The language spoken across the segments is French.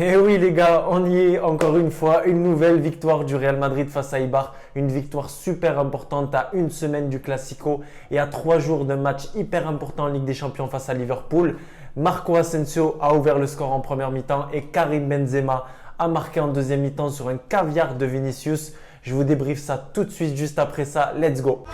Et oui les gars, on y est encore une fois, une nouvelle victoire du Real Madrid face à Eibar, une victoire super importante à une semaine du Classico et à 3 jours d'un match hyper important en Ligue des Champions face à Liverpool. Marco Asensio a ouvert le score en première mi-temps et Karim Benzema a marqué en deuxième mi-temps sur un caviar de Vinicius. Je vous débriefe ça tout de suite juste après ça, let's go!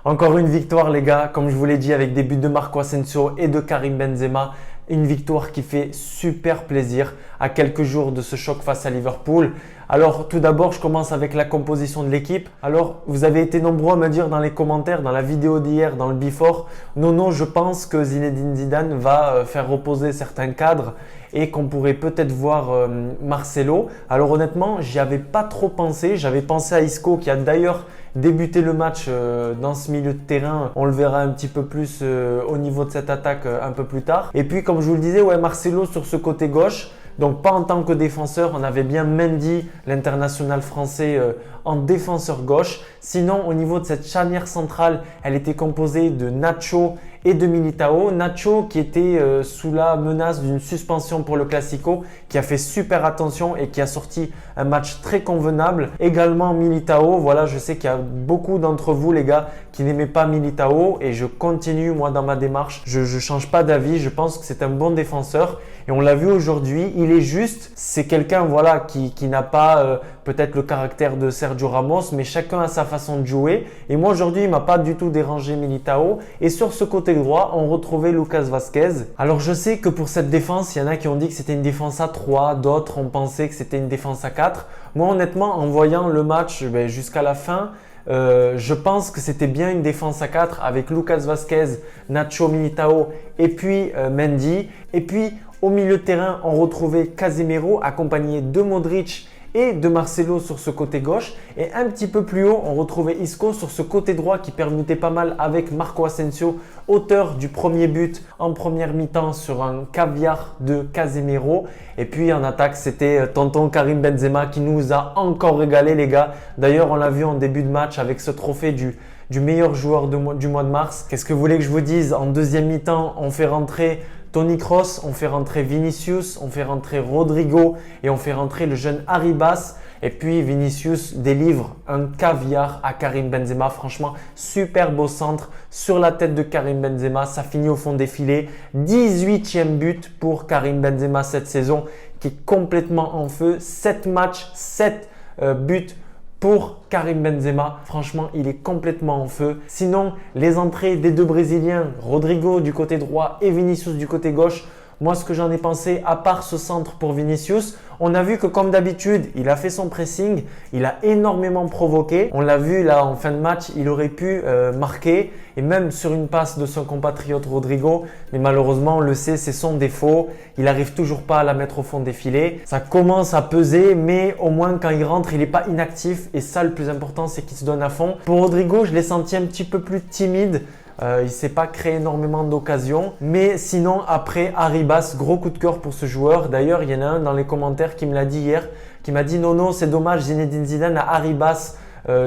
Encore une victoire les gars, comme je vous l'ai dit, avec des buts de Marco Asensio et de Karim Benzema. Une victoire qui fait super plaisir à quelques jours de ce choc face à Liverpool. Alors tout d'abord, je commence avec la composition de l'équipe. Alors vous avez été nombreux à me dire dans les commentaires, dans la vidéo d'hier, dans le before, non, je pense que Zinedine Zidane va faire reposer certains cadres et qu'on pourrait peut-être voir Marcelo. Alors honnêtement, j'y avais pas trop pensé. J'avais pensé à Isco qui a d'ailleurs débuté le match dans ce milieu de terrain. On le verra un petit peu plus au niveau de cette attaque un peu plus tard. Et puis comme je vous le disais, ouais, Marcelo sur ce côté gauche. Donc pas en tant que défenseur, on avait bien Mendy, l'international français, en défenseur gauche. Sinon, au niveau de cette charnière centrale, elle était composée de Nacho et de Militao. Nacho qui était sous la menace d'une suspension pour le Classico, qui a fait super attention et qui a sorti un match très convenable. Également Militao, voilà, je sais qu'il y a beaucoup d'entre vous les gars qui n'aimaient pas Militao et je continue moi dans ma démarche. Je ne change pas d'avis, je pense que c'est un bon défenseur et on l'a vu aujourd'hui, il est juste, c'est quelqu'un voilà, qui n'a pas peut-être le caractère de Sergio Ramos, mais chacun a sa façon de jouer. Et moi aujourd'hui, il m'a pas du tout dérangé Militao. Et sur ce côté droit, on retrouvait Lucas Vazquez. Alors je sais que pour cette défense, il y en a qui ont dit que c'était une défense à 3, d'autres ont pensé que c'était une défense à 4. Moi honnêtement, en voyant le match jusqu'à la fin, je pense que c'était bien une défense à 4 avec Lucas Vazquez, Nacho, Militao et puis Mendy. Et puis au milieu de terrain, on retrouvait Casemiro accompagné de Modric et de Marcelo sur ce côté gauche. Et un petit peu plus haut, on retrouvait Isco sur ce côté droit qui permutait pas mal avec Marco Asensio, auteur du premier but en première mi-temps sur un caviar de Casemiro. Et puis en attaque, c'était tonton Karim Benzema qui nous a encore régalé les gars. D'ailleurs, on l'a vu en début de match avec ce trophée du meilleur joueur du mois de mars. Qu'est-ce que vous voulez que je vous dise? En deuxième mi-temps, on fait rentrer Toni Kroos, on fait rentrer Vinicius, on fait rentrer Rodrigo et on fait rentrer le jeune Arribas. Et puis Vinicius délivre un caviar à Karim Benzema. Franchement, super beau centre sur la tête de Karim Benzema. Ça finit au fond des filets. 18e but pour Karim Benzema cette saison qui est complètement en feu. 7 matchs, 7 buts pour Karim Benzema. Franchement, il est complètement en feu. Sinon, les entrées des deux Brésiliens, Rodrigo du côté droit et Vinicius du côté gauche, moi, ce que j'en ai pensé, à part ce centre pour Vinicius, on a vu que comme d'habitude, il a fait son pressing, il a énormément provoqué. On l'a vu là en fin de match, il aurait pu marquer et même sur une passe de son compatriote Rodrigo. Mais malheureusement, on le sait, c'est son défaut. Il n'arrive toujours pas à la mettre au fond des filets. Ça commence à peser, mais au moins quand il rentre, il n'est pas inactif. Et ça, le plus important, c'est qu'il se donne à fond. Pour Rodrigo, je l'ai senti un petit peu plus timide. Il ne s'est pas créé énormément d'occasions. Mais sinon, après Arribas, gros coup de cœur pour ce joueur. D'ailleurs, il y en a un dans les commentaires qui me l'a dit hier, qui m'a dit non, c'est dommage, Zinedine Zidane a Arribas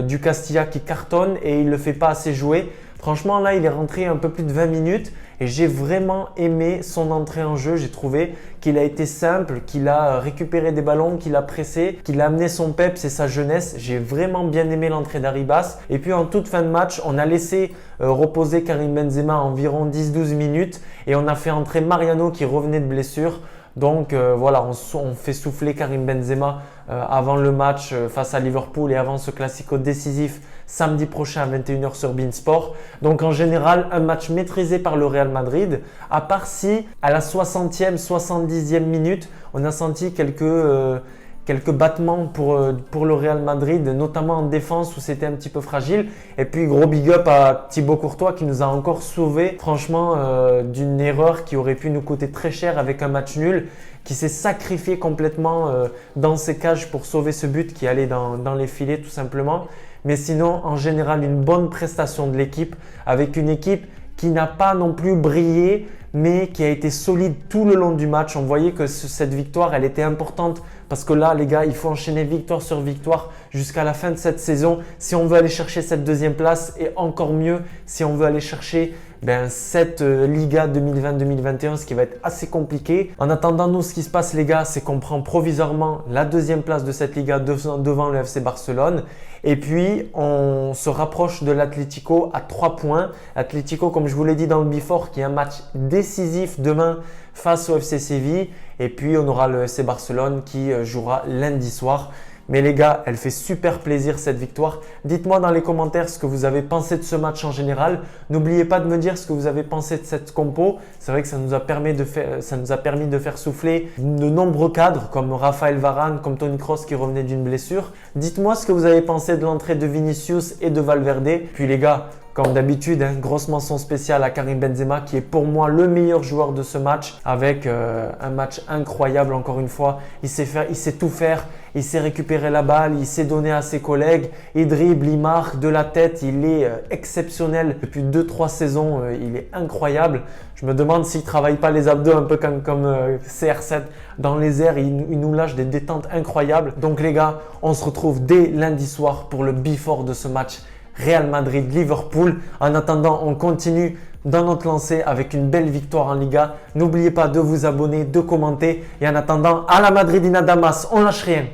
du Castilla qui cartonne et il ne le fait pas assez jouer. Franchement, là, il est rentré un peu plus de 20 minutes et j'ai vraiment aimé son entrée en jeu. J'ai trouvé qu'il a été simple, qu'il a récupéré des ballons, qu'il a pressé, qu'il a amené son peps et sa jeunesse. J'ai vraiment bien aimé l'entrée d'Arribas. Et puis en toute fin de match, on a laissé reposer Karim Benzema environ 10-12 minutes et on a fait entrer Mariano qui revenait de blessure. Donc voilà, on fait souffler Karim Benzema avant le match face à Liverpool et avant ce classico décisif samedi prochain à 21h sur beIN Sport. Donc en général, un match maîtrisé par le Real Madrid, à part si à la 60e, 70e minute, on a senti quelques battements pour le Real Madrid, notamment en défense où c'était un petit peu fragile. Et puis gros big up à Thibaut Courtois qui nous a encore sauvé franchement d'une erreur qui aurait pu nous coûter très cher avec un match nul, qui s'est sacrifié complètement dans ses cages pour sauver ce but qui allait dans les filets tout simplement. Mais sinon, en général, une bonne prestation de l'équipe avec une équipe qui n'a pas non plus brillé, mais qui a été solide tout le long du match. On voyait que cette victoire, elle était importante parce que là, les gars, il faut enchaîner victoire sur victoire jusqu'à la fin de cette saison si on veut aller chercher cette deuxième place et encore mieux si on veut aller chercher cette Liga 2020-2021, ce qui va être assez compliqué. En attendant, nous, ce qui se passe les gars, c'est qu'on prend provisoirement la deuxième place de cette Liga devant le FC Barcelone. Et puis, on se rapproche de l'Atlético à 3 points. L'Atlético, comme je vous l'ai dit dans le Before, qui est un match décisif demain face au FC Séville. Et puis, on aura le FC Barcelone qui jouera lundi soir. Mais les gars, elle fait super plaisir cette victoire. Dites-moi dans les commentaires ce que vous avez pensé de ce match en général. N'oubliez pas de me dire ce que vous avez pensé de cette compo. C'est vrai que ça nous a permis de faire souffler de nombreux cadres comme Raphaël Varane, comme Toni Kroos qui revenait d'une blessure. Dites-moi ce que vous avez pensé de l'entrée de Vinicius et de Valverde. Puis les gars, comme d'habitude, grosse mention spéciale à Karim Benzema qui est pour moi le meilleur joueur de ce match avec un match incroyable encore une fois. Il sait tout faire, il sait récupérer la balle, il sait donner à ses collègues, il dribble, il marque de la tête, il est exceptionnel. Depuis 2-3 saisons, il est incroyable. Je me demande s'il ne travaille pas les abdos un peu comme CR7 dans les airs, il nous lâche des détentes incroyables. Donc les gars, on se retrouve dès lundi soir pour le before de ce match Real Madrid-Liverpool. En attendant, on continue dans notre lancée avec une belle victoire en Liga. N'oubliez pas de vous abonner, de commenter. Et en attendant, à la Madridina Damas, on lâche rien.